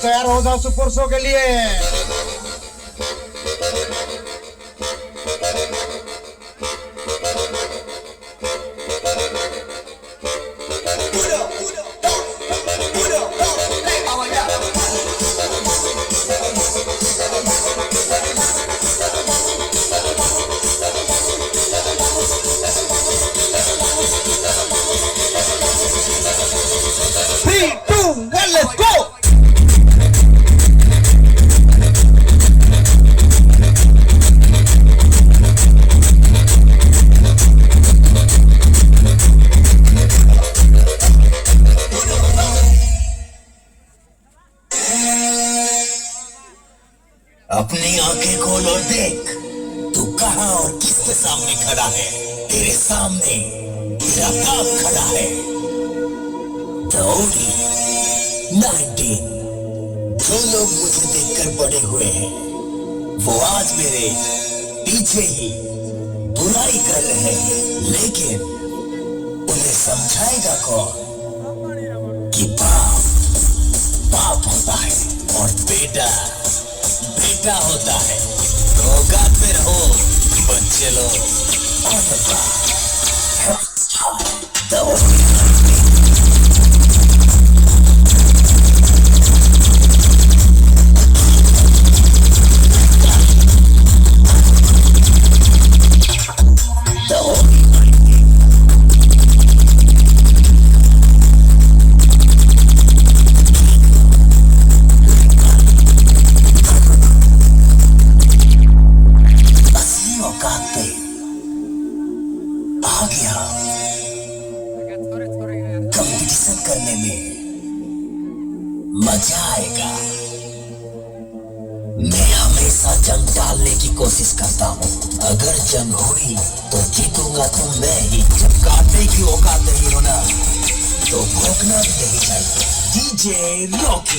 तैयार हो जाओ सुपर शो के लिए। Three, two, one, let's go. अपनी आंखें खोल और देख, तू कहां और किसके सामने खड़ा है। तेरे सामने तेरा बाप खड़ा है। दौड़ी 19 जो लोग मुझे देखकर बड़े हुए हैं वो आज मेरे पीछे ही बुराई कर रहे हैं, लेकिन उन्हें समझाएगा कौन कि बाप बाप होता है और बेटा बेटा होता है। तो औकात में रहो बच्चे लोग। कंपटीशन करने में मजा आएगा। मैं हमेशा जंग डालने की कोशिश करता हूँ। अगर जंग हुई तो जीतूंगा तो मैं ही। जब काटने की औकात नहीं होना तो भोंकना भी नहीं चाहिए। DJ Rocky.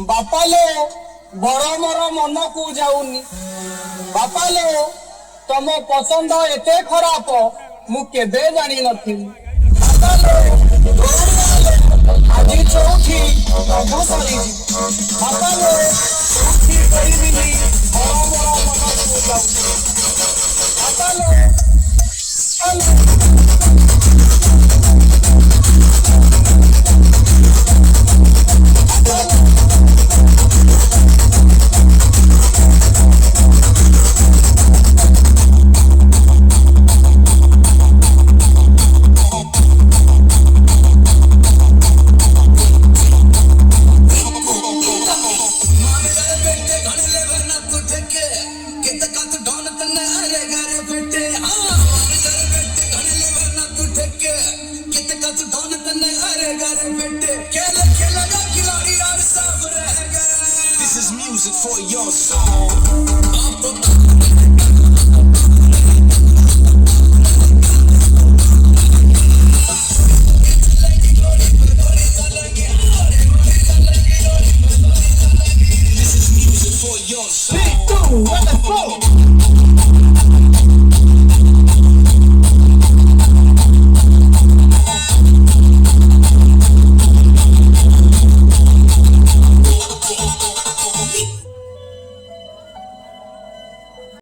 बापालो बड़ मोर मन को जाऊनी। बापालो तुम पसंद एते खराब मु केबे जानी नथी। बापालो आज चौथी तेरे घर बेटे खेल खेलेगा खिलाड़ी यार सब रह गए. This is music for your soul.